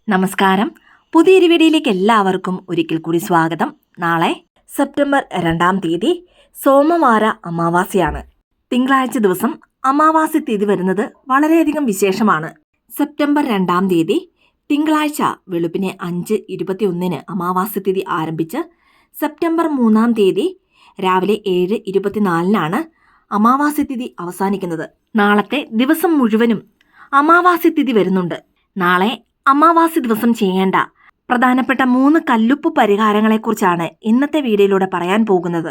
നമസ്കാരം. പുതിയൊരു വീഡിയോയിലേക്ക് എല്ലാവർക്കും ഒരിക്കൽ കൂടി സ്വാഗതം. നാളെ സെപ്റ്റംബർ 2-ാം തീയതി സോമവാര അമാവാസിയാണ്. തിങ്കളാഴ്ച ദിവസം അമാവാസി തീയതി വരുന്നത് വളരെയധികം വിശേഷമാണ്. സെപ്റ്റംബർ 2-ാം തീയതി തിങ്കളാഴ്ച വെളുപ്പിനെ 5:21 അമാവാസി തീയതി ആരംഭിച്ച് സെപ്റ്റംബർ 3-ാം തീയതി രാവിലെ 7:24 അമാവാസി തീയതി അവസാനിക്കുന്നത്. നാളത്തെ ദിവസം മുഴുവനും അമാവാസി തീയതി വരുന്നുണ്ട്. നാളെ അമാവാസി ദിവസം ചെയ്യേണ്ട പ്രധാനപ്പെട്ട 3 കല്ലുപ്പ് പരിഹാരങ്ങളെക്കുറിച്ചാണ് ഇന്നത്തെ വീഡിയോയിലൂടെ പറയാൻ പോകുന്നത്.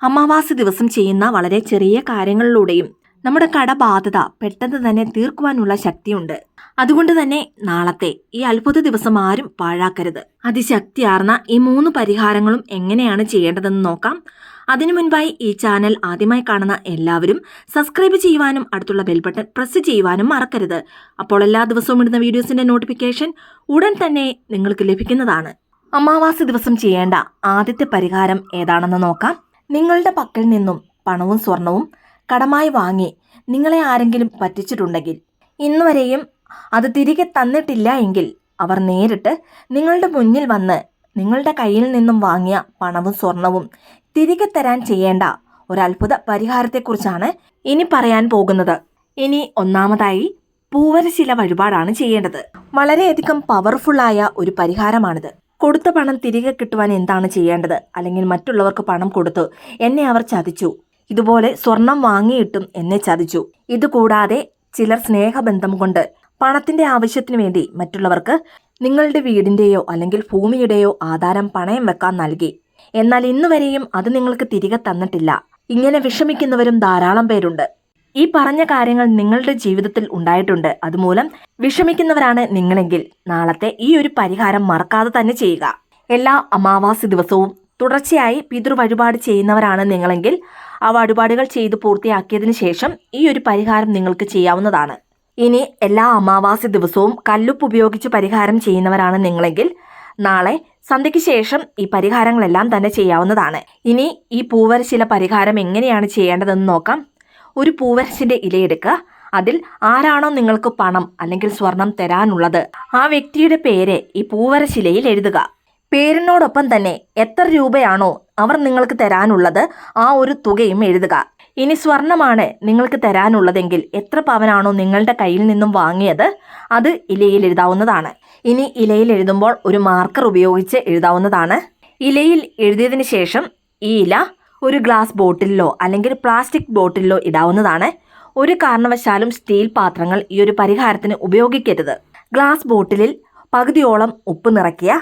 അമാവാസി ദിവസം ചെയ്യുന്ന വളരെ ചെറിയ കാര്യങ്ങളിലൂടെയും നമ്മുടെ കടബാധ്യത പെട്ടെന്ന് തന്നെ തീർക്കുവാനുള്ള ശക്തിയുണ്ട്. അതുകൊണ്ട് തന്നെ നാളത്തെ ഈ അത്ഭുത ദിവസം ആരും പാഴാക്കരുത്. അതിശക്തിയാർന്ന ഈ 3 പരിഹാരങ്ങളും എങ്ങനെയാണ് ചെയ്യേണ്ടതെന്ന് നോക്കാം. അതിനു മുൻപായി ഈ ചാനൽ ആദ്യമായി കാണുന്ന എല്ലാവരും സബ്സ്ക്രൈബ് ചെയ്യുവാനും അടുത്തുള്ള ബെൽ ബട്ടൺ പ്രസ് ചെയ്യുവാനും മറക്കരുത്. അപ്പോൾ എല്ലാ ദിവസവും ഇടുന്ന വീഡിയോസിന്റെ നോട്ടിഫിക്കേഷൻ ഉടൻ തന്നെ നിങ്ങൾക്ക് ലഭിക്കുന്നതാണ്. അമാവാസി ദിവസം ചെയ്യേണ്ട ആദ്യത്തെ പരിഹാരം ഏതാണെന്ന് നോക്കാം. നിങ്ങളുടെ പക്കൽ നിന്നും പണവും സ്വർണവും കടമായി വാങ്ങി നിങ്ങളെ ആരെങ്കിലും പറ്റിച്ചിട്ടുണ്ടെങ്കിൽ, ഇന്നുവരെയും അത് തിരികെ തന്നിട്ടില്ല എങ്കിൽ അവർ നേരിട്ട് നിങ്ങളുടെ മുന്നിൽ വന്ന് നിങ്ങളുടെ കയ്യിൽ നിന്നും വാങ്ങിയ പണവും സ്വർണവും തിരികെ തരാൻ ചെയ്യേണ്ട ഒരത്ഭുത പരിഹാരത്തെക്കുറിച്ചാണ് ഇനി പറയാൻ പോകുന്നത്. ഇനി ഒന്നാമതായി പൂവരശില വഴിപാടാണ് ചെയ്യേണ്ടത്. വളരെയധികം പവർഫുള്ളായ ഒരു പരിഹാരമാണിത്. കൊടുത്ത പണം തിരികെ കിട്ടുവാൻ എന്താണ് ചെയ്യേണ്ടത്? അല്ലെങ്കിൽ മറ്റുള്ളവർക്ക് പണം കൊടുത്തു എന്നെ അവർ ചതിച്ചു, ഇതുപോലെ സ്വർണം വാങ്ങിയിട്ടും എന്നെ ചതിച്ചു. ഇതുകൂടാതെ ചിലർ സ്നേഹബന്ധം കൊണ്ട് പണത്തിന്റെ ആവശ്യത്തിന് വേണ്ടി മറ്റുള്ളവർക്ക് നിങ്ങളുടെ വീടിന്റെയോ അല്ലെങ്കിൽ ഭൂമിയുടെയോ ആധാരം പണയം വെക്കാൻ നൽകി. എന്നാൽ ഇന്നുവരെയും അത് നിങ്ങൾക്ക് തിരികെ തന്നിട്ടില്ല. ഇങ്ങനെ വിഷമിക്കുന്നവരും ധാരാളം പേരുണ്ട്. ഈ പറഞ്ഞ കാര്യങ്ങൾ നിങ്ങളുടെ ജീവിതത്തിൽ ഉണ്ടായിട്ടുണ്ട്. അതുമൂലം വിഷമിക്കുന്നവരാണ് നിങ്ങളെങ്കിൽ നാളത്തെ ഈ ഒരു പരിഹാരം മറക്കാതെ തന്നെ ചെയ്യുക. എല്ലാ അമാവാസി ദിവസവും തുടർച്ചയായി പിതൃ വഴിപാട് ചെയ്യുന്നവരാണ് നിങ്ങളെങ്കിൽ ആ വഴിപാടുകൾ ചെയ്തു പൂർത്തിയാക്കിയതിനു ശേഷം ഈ ഒരു പരിഹാരം നിങ്ങൾക്ക് ചെയ്യാവുന്നതാണ്. ഇനി എല്ലാ അമാവാസി ദിവസവും കല്ലുപ്പ് ഉപയോഗിച്ച് പരിഹാരം ചെയ്യുന്നവരാണ് നിങ്ങളെങ്കിൽ നാളെ സന്ധ്യയ്ക്ക് ശേഷം ഈ പരിഹാരങ്ങളെല്ലാം തന്നെ ചെയ്യാവുന്നതാണ്. ഇനി ഈ പൂവരശില പരിഹാരം എങ്ങനെയാണ് ചെയ്യേണ്ടതെന്ന് നോക്കാം. ഒരു പൂവരശിന്റെ ഇലയെടുക്കുക. അതിൽ ആരാണോ നിങ്ങൾക്ക് പണം അല്ലെങ്കിൽ സ്വർണം തരാനുള്ളത് ആ വ്യക്തിയുടെ പേര് ഈ പൂവരശിലയിൽ എഴുതുക. പേരിനോടൊപ്പം തന്നെ എത്ര രൂപയാണോ അവർ നിങ്ങൾക്ക് തരാനുള്ളത് ആ ഒരു തുകയും എഴുതുക. ഇനി സ്വർണമാണ് നിങ്ങൾക്ക് തരാനുള്ളതെങ്കിൽ എത്ര പവനാണോ നിങ്ങളുടെ കയ്യിൽ നിന്നും വാങ്ങിയത് അത് ഇലയിൽ എഴുതാവുന്നതാണ്. ഇനി ഇലയിൽ എഴുതുമ്പോൾ ഒരു മാർക്കർ ഉപയോഗിച്ച് എഴുതാവുന്നതാണ്. ഇലയിൽ എഴുതിയതിനു ശേഷം ഈ ഇല ഒരു ഗ്ലാസ് ബോട്ടിലിലോ അല്ലെങ്കിൽ പ്ലാസ്റ്റിക് ബോട്ടിലിലോ ഇടാവുന്നതാണ്. ഒരു കാരണവശാലും സ്റ്റീൽ പാത്രങ്ങൾ ഈ ഒരു പരിഹാരത്തിന് ഉപയോഗിക്കരുത്. ഗ്ലാസ് ബോട്ടിലിൽ പകുതിയോളം ഉപ്പ് നിറയ്ക്കുക.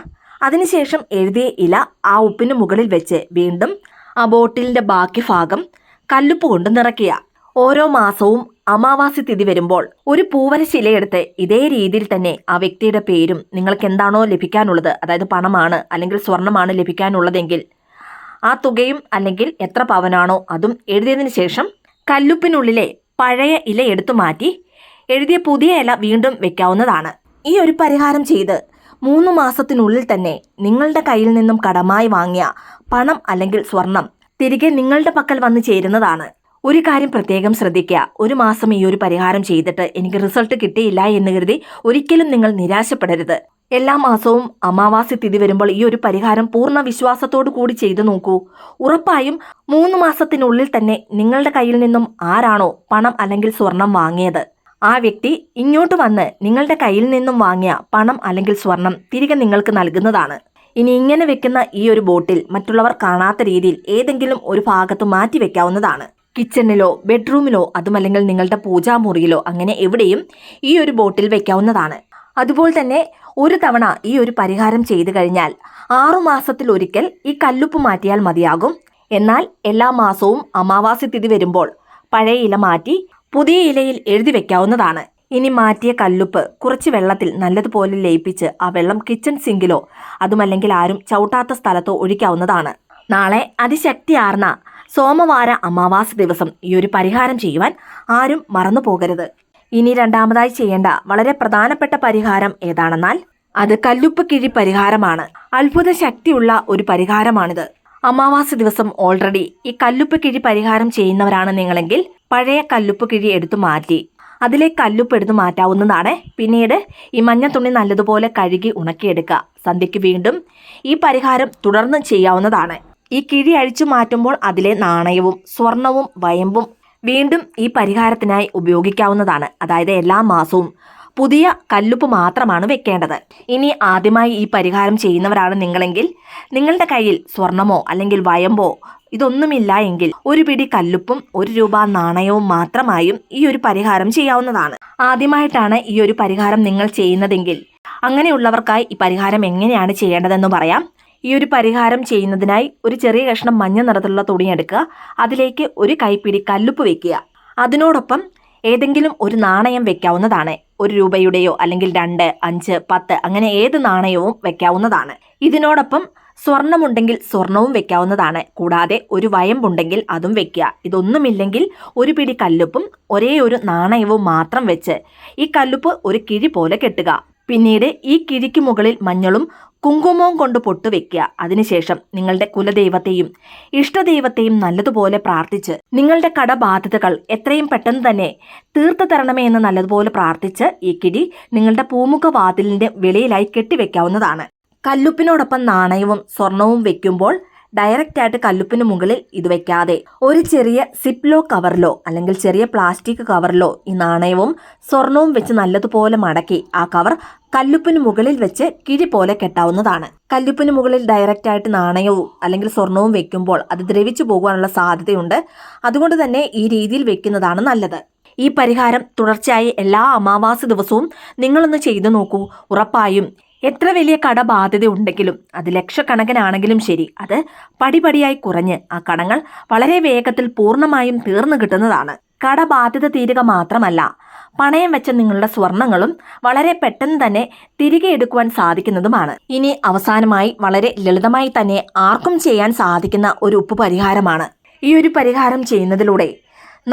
അതിനുശേഷം എഴുതിയ ഇല ആ ഉപ്പിന് മുകളിൽ വെച്ച് വീണ്ടും ആ ബോട്ടിലിന്റെ ബാക്കി ഭാഗം കല്ലുപ്പ് കൊണ്ട് നിറയ്ക്കുക. ഓരോ മാസവും അമാവാസി തിഥി വരുമ്പോൾ ഒരു പൂവരശിലയെടുത്ത് ഇതേ രീതിയിൽ തന്നെ ആ വ്യക്തിയുടെ പേരും നിങ്ങൾക്ക് എന്താണോ ലഭിക്കാനുള്ളത്, അതായത് പണമാണ് അല്ലെങ്കിൽ സ്വർണമാണ് ലഭിക്കാനുള്ളതെങ്കിൽ ആ തുകയും അല്ലെങ്കിൽ എത്ര പവനാണോ അതും എഴുതിയതിനു ശേഷം കല്ലുപ്പിനുള്ളിലെ പഴയ ഇല എടുത്തു മാറ്റി എഴുതിയ പുതിയ ഇല വീണ്ടും വെക്കാവുന്നതാണ്. ഈ ഒരു പരിഹാരം ചെയ്ത് 3 മാസത്തിനുള്ളിൽ തന്നെ നിങ്ങളുടെ കയ്യിൽ നിന്നും കടമായി വാങ്ങിയ പണം അല്ലെങ്കിൽ സ്വർണം തിരികെ നിങ്ങളുടെ പക്കൽ വന്ന് ചേരുന്നതാണ്. ഒരു കാര്യം പ്രത്യേകം ശ്രദ്ധിക്കുക. 1 മാസം ഈ ഒരു പരിഹാരം ചെയ്തിട്ട് എനിക്ക് റിസൾട്ട് കിട്ടിയില്ല എന്ന് കരുതി ഒരിക്കലും നിങ്ങൾ നിരാശപ്പെടരുത്. എല്ലാ മാസവും അമാവാസി തിഥി വരുമ്പോൾ ഈ ഒരു പരിഹാരം പൂർണ്ണ വിശ്വാസത്തോടു കൂടി ചെയ്തു നോക്കൂ. ഉറപ്പായും 3 മാസത്തിനുള്ളിൽ തന്നെ നിങ്ങളുടെ കയ്യിൽ നിന്നും ആരാണോ പണം അല്ലെങ്കിൽ സ്വർണം വാങ്ങിയത് ആ വ്യക്തി ഇങ്ങോട്ട് വന്ന് നിങ്ങളുടെ കയ്യിൽ നിന്നും വാങ്ങിയ പണം അല്ലെങ്കിൽ സ്വർണം തിരികെ നിങ്ങൾക്ക് നൽകുന്നതാണ്. ഇനി ഇങ്ങനെ വെക്കുന്ന ഈ ഒരു ബോട്ടിൽ മറ്റുള്ളവർ കാണാത്ത രീതിയിൽ ഏതെങ്കിലും ഒരു ഭാഗത്ത് മാറ്റി വെക്കാവുന്നതാണ്. കിച്ചണിലോ ബെഡ്റൂമിലോ അതുമല്ലെങ്കിൽ നിങ്ങളുടെ പൂജാമുറിയിലോ അങ്ങനെ എവിടെയും ഈ ഒരു ബോട്ടിൽ വെക്കാവുന്നതാണ്. അതുപോലെ തന്നെ ഒരു തവണ ഈ ഒരു പരിഹാരം ചെയ്തു കഴിഞ്ഞാൽ 6 മാസത്തിൽ ഒരിക്കൽ ഈ കല്ലുപ്പ് മാറ്റിയാൽ മതിയാകും. എന്നാൽ എല്ലാ മാസവും അമാവാസി തിഥി വരുമ്പോൾ പഴയ ഇല മാറ്റി പുതിയ ഇലയിൽ എഴുതി വെക്കാവുന്നതാണ്. ഇനി മാറ്റിയ കല്ലുപ്പ് കുറച്ച് വെള്ളത്തിൽ നല്ലതുപോലെ ലയിപ്പിച്ച് ആ വെള്ളം കിച്ചൺ സിങ്കിലോ അതുമല്ലെങ്കിൽ ആരും ചവിട്ടാത്ത സ്ഥലത്തോ ഒഴിക്കാവുന്നതാണ്. നാളെ അതിശക്തിയാർന്ന സോമവാര അമാവാസി ദിവസം ഈ ഒരു പരിഹാരം ചെയ്യുവാൻ ആരും മറന്നു പോകരുത്. ഇനി രണ്ടാമതായി ചെയ്യേണ്ട വളരെ പ്രധാനപ്പെട്ട പരിഹാരം ഏതാണെന്നാൽ അത് കല്ലുപ്പ് കിഴി പരിഹാരമാണ്. അത്ഭുത ശക്തിയുള്ള ഒരു പരിഹാരമാണിത്. അമാവാസി ദിവസം ഓൾറെഡി ഈ കല്ലുപ്പ് കിഴി പരിഹാരം ചെയ്യുന്നവരാണ് നിങ്ങളെങ്കിൽ പഴയ കല്ലുപ്പ് കിഴി എടുത്തു മാറ്റി അതിലേക്ക് കല്ലുപ്പ് എടുത്ത് മാറ്റാവുന്നതാണ്. പിന്നീട് ഈ മഞ്ഞ തുണി നല്ലതുപോലെ കഴുകി ഉണക്കിയെടുക്കുക. സന്ധ്യയ്ക്ക് വീണ്ടും ഈ പരിഹാരം തുടർന്ന് ചെയ്യാവുന്നതാണ്. ഈ കിഴി അഴിച്ചു മാറ്റുമ്പോൾ അതിലെ നാണയവും സ്വർണവും വയമ്പും വീണ്ടും ഈ പരിഹാരത്തിനായി ഉപയോഗിക്കാവുന്നതാണ്. അതായത് എല്ലാ മാസവും പുതിയ കല്ലുപ്പ് മാത്രമാണ് വെക്കേണ്ടത്. ഇനി ആദ്യമായി ഈ പരിഹാരം ചെയ്യുന്നവരാണ് നിങ്ങളെങ്കിൽ നിങ്ങളുടെ കയ്യിൽ സ്വർണമോ അല്ലെങ്കിൽ വയമ്പോ ഇതൊന്നുമില്ല എങ്കിൽ ഒരു പിടി കല്ലുപ്പും 1 രൂപ നാണയവും മാത്രമായും ഈ ഒരു പരിഹാരം ചെയ്യാവുന്നതാണ്. ആദ്യമായിട്ടാണ് ഈ ഒരു പരിഹാരം നിങ്ങൾ ചെയ്യുന്നതെങ്കിൽ അങ്ങനെയുള്ളവർക്കായി ഈ പരിഹാരം എങ്ങനെയാണ് ചെയ്യേണ്ടതെന്ന് പറയാം. ഈ ഒരു പരിഹാരം ചെയ്യുന്നതിനായി ഒരു ചെറിയ കഷ്ണം മഞ്ഞ നിറത്തിലുള്ള തുണി എടുക്കുക. അതിലേക്ക് ഒരു കൈപ്പിടി കല്ലുപ്പ് വെക്കുക. അതിനോടൊപ്പം ഏതെങ്കിലും ഒരു നാണയം വെക്കാവുന്നതാണ്. 1 രൂപയുടെയോ അല്ലെങ്കിൽ 2, 5, 10 അങ്ങനെ ഏത് നാണയവും വെക്കാവുന്നതാണ്. ഇതിനോടൊപ്പം സ്വർണമുണ്ടെങ്കിൽ സ്വർണവും വെക്കാവുന്നതാണ്. കൂടാതെ ഒരു വയമ്പുണ്ടെങ്കിൽ അതും വെക്കുക. ഇതൊന്നുമില്ലെങ്കിൽ ഒരു പിടി കല്ലുപ്പും ഒരേ ഒരു നാണയവും മാത്രം വെച്ച് ഈ കല്ലുപ്പ് ഒരു കിഴി പോലെ കെട്ടുക. പിന്നീട് ഈ കിഴിക്ക് മുകളിൽ മഞ്ഞളും കുങ്കുമവും കൊണ്ട് പൊട്ടുവെക്കുക. അതിനുശേഷം നിങ്ങളുടെ കുലദൈവത്തെയും ഇഷ്ടദൈവത്തെയും നല്ലതുപോലെ പ്രാർത്ഥിച്ച് നിങ്ങളുടെ കടബാധ്യതകൾ എത്രയും പെട്ടെന്ന് തന്നെ തീർത്തു തരണമേ എന്ന് നല്ലതുപോലെ പ്രാർത്ഥിച്ച് ഈ കിഴി നിങ്ങളുടെ പൂമുഖവാതിലിന്റെ വെളിയിലായി കെട്ടിവെക്കാവുന്നതാണ്. കല്ലുപ്പിനോടൊപ്പം നാണയവും സ്വർണവും വെക്കുമ്പോൾ ഡയറക്റ്റ് ആയിട്ട് കല്ലുപ്പിന് മുകളിൽ ഇത് വെക്കാതെ ഒരു ചെറിയ സിപ്ലോ കവറിലോ അല്ലെങ്കിൽ ചെറിയ പ്ലാസ്റ്റിക് കവറിലോ ഈ നാണയവും സ്വർണവും വെച്ച് നല്ലതുപോലെ മടക്കി ആ കവർ കല്ലുപ്പിന് മുകളിൽ വെച്ച് കിഴി പോലെ കെട്ടാവുന്നതാണ്. കല്ലുപ്പിന് മുകളിൽ ഡയറക്റ്റ് ആയിട്ട് നാണയവും അല്ലെങ്കിൽ സ്വർണവും വെക്കുമ്പോൾ അത് ദ്രവിച്ചു പോകാനുള്ള സാധ്യതയുണ്ട്. അതുകൊണ്ട് തന്നെ ഈ രീതിയിൽ വെക്കുന്നതാണ് നല്ലത്. ഈ പരിഹാരം തുടർച്ചയായി എല്ലാ അമാവാസി ദിവസവും നിങ്ങളൊന്ന് ചെയ്തു നോക്കൂ. ഉറപ്പായും എത്ര വലിയ കടബാധ്യത ഉണ്ടെങ്കിലും അത് ലക്ഷക്കണക്കിനാണെങ്കിലും ശരി, അത് പടിപടിയായി കുറഞ്ഞ് ആ കടങ്ങൾ വളരെ വേഗത്തിൽ പൂർണ്ണമായും തീർന്നു കിട്ടുന്നതാണ്. കടബാധ്യത തീരുക മാത്രമല്ല, പണയം വെച്ച നിങ്ങളുടെ സ്വർണങ്ങളും വളരെ പെട്ടെന്ന് തന്നെ തിരികെ എടുക്കുവാൻ സാധിക്കുന്നതുമാണ്. ഇനി അവസാനമായി വളരെ ലളിതമായി തന്നെ ആർക്കും ചെയ്യാൻ സാധിക്കുന്ന ഒരു ഉപ്പ് പരിഹാരമാണ്. ഈ ഒരു പരിഹാരം ചെയ്യുന്നതിലൂടെ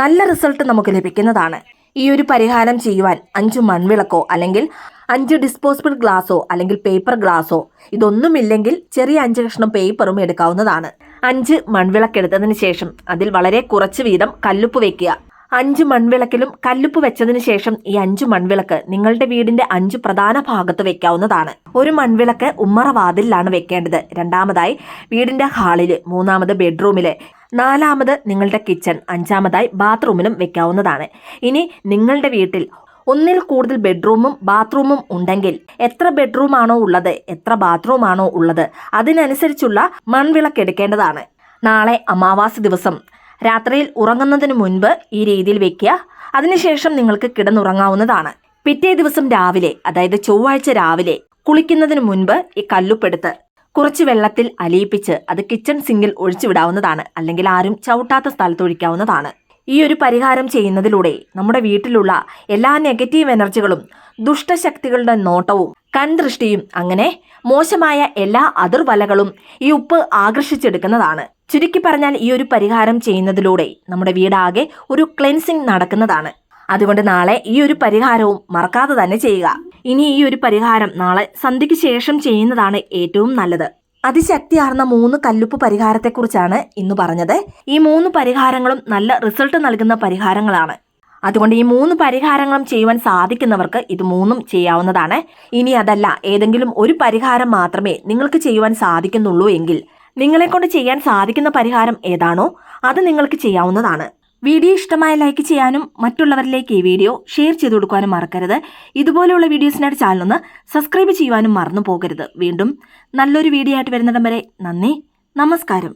നല്ല റിസൾട്ട് നമുക്ക് ലഭിക്കുന്നതാണ്. ഈ ഒരു പരിഹാരം ചെയ്യുവാൻ 5 മൺവിളക്കോ അല്ലെങ്കിൽ 5 ഡിസ്പോസിബിൾ ഗ്ലാസോ അല്ലെങ്കിൽ പേപ്പർ ഗ്ലാസോ ഇതൊന്നുമില്ലെങ്കിൽ ചെറിയ 5 കഷ്ണം പേപ്പറും എടുക്കാവുന്നതാണ്. 5 മൺവിളക്കെടുത്തതിന് ശേഷം അതിൽ വളരെ കുറച്ച് വീതം കല്ലുപ്പ് വെക്കുക. 5 മൺവിളക്കിലും കല്ലുപ്പ് വെച്ചതിന് ശേഷം ഈ 5 മൺവിളക്ക് നിങ്ങളുടെ വീടിന്റെ 5 പ്രധാന ഭാഗത്ത് വെക്കാവുന്നതാണ്. ഒരു മൺവിളക്ക് ഉമ്മറവാതിലാണ് വെക്കേണ്ടത്. രണ്ടാമതായി വീടിന്റെ ഹാളില്, മൂന്നാമത് ബെഡ്റൂമില്, നാലാമത് നിങ്ങളുടെ കിച്ചൺ, അഞ്ചാമതായി ബാത്റൂമിലും വെക്കാവുന്നതാണ്. ഇനി നിങ്ങളുടെ വീട്ടിൽ ഒന്നിൽ കൂടുതൽ ബെഡ്റൂമും ബാത്റൂമും ഉണ്ടെങ്കിൽ എത്ര ബെഡ്റൂമാണോ ഉള്ളത്, എത്ര ബാത്റൂമാണോ ഉള്ളത് അതിനനുസരിച്ചുള്ള മൺവിളക്ക് എടുക്കേണ്ടതാണ്. നാളെ അമാവാസി ദിവസം രാത്രിയിൽ ഉറങ്ങുന്നതിന് മുൻപ് ഈ രീതിയിൽ വെക്കുക. അതിനുശേഷം നിങ്ങൾക്ക് കിടന്നുറങ്ങാവുന്നതാണ്. പിറ്റേ ദിവസം രാവിലെ, അതായത് ചൊവ്വാഴ്ച രാവിലെ കുളിക്കുന്നതിന് മുൻപ് ഈ കല്ലുപ്പെടുത്ത് കുറച്ച് വെള്ളത്തിൽ അലിയിപ്പിച്ച് അത് കിച്ചൺ സിങ്കിൽ ഒഴിച്ചുവിടാവുന്നതാണ്. അല്ലെങ്കിൽ ആരും ചവിട്ടാത്ത സ്ഥലത്ത് ഒഴിക്കാവുന്നതാണ്. ഈ ഒരു പരിഹാരം ചെയ്യുന്നതിലൂടെ നമ്മുടെ വീട്ടിലുള്ള എല്ലാ നെഗറ്റീവ് എനർജികളും ദുഷ്ടശക്തികളുടെ നോട്ടവും കൺദൃഷ്ടിയും അങ്ങനെ മോശമായ എല്ലാ അതിർവലകളും ഈ ഉപ്പ് ആകർഷിച്ചെടുക്കുന്നതാണ്. ചുരുക്കി പറഞ്ഞാൽ ഈ ഒരു പരിഹാരം ചെയ്യുന്നതിലൂടെ നമ്മുടെ വീടാകെ ഒരു ക്ലെൻസിങ് നടക്കുന്നതാണ്. അതുകൊണ്ട് നാളെ ഈ ഒരു പരിഹാരവും മറക്കാതെ തന്നെ ചെയ്യുക. ഇനി ഈ ഒരു പരിഹാരം നാളെ സന്ധ്യയ്ക്ക് ശേഷം ചെയ്യുന്നതാണ് ഏറ്റവും നല്ലത്. അതിശക്തിയാർന്ന 3 കല്ലുപ്പ് പരിഹാരത്തെക്കുറിച്ചാണ് ഇന്ന് പറഞ്ഞത്. ഈ 3 പരിഹാരങ്ങളും നല്ല റിസൾട്ട് നൽകുന്ന പരിഹാരങ്ങളാണ്. അതുകൊണ്ട് ഈ 3 പരിഹാരങ്ങളും ചെയ്യുവാൻ സാധിക്കുന്നവർക്ക് ഇത് 3ഉം ചെയ്യാവുന്നതാണ്. ഇനി അതല്ല, ഏതെങ്കിലും ഒരു പരിഹാരം മാത്രമേ നിങ്ങൾക്ക് ചെയ്യുവാൻ സാധിക്കുന്നുള്ളൂ എങ്കിൽ നിങ്ങളെക്കൊണ്ട് ചെയ്യാൻ സാധിക്കുന്ന പരിഹാരം ഏതാണോ അത് നിങ്ങൾക്ക് ചെയ്യാവുന്നതാണ്. വീഡിയോ ഇഷ്ടമായ ലൈക്ക് ചെയ്യാനും മറ്റുള്ളവരിലേക്ക് ഈ വീഡിയോ ഷെയർ ചെയ്ത് കൊടുക്കാനും മറക്കരുത്. ഇതുപോലെയുള്ള വീഡിയോസിനായിട്ട് ചാനലൊന്ന് സബ്സ്ക്രൈബ് ചെയ്യുവാനും മറന്നു പോകരുത്. വീണ്ടും നല്ലൊരു വീഡിയോ ആയിട്ട് വരുന്നിടം വരെ നന്ദി, നമസ്കാരം.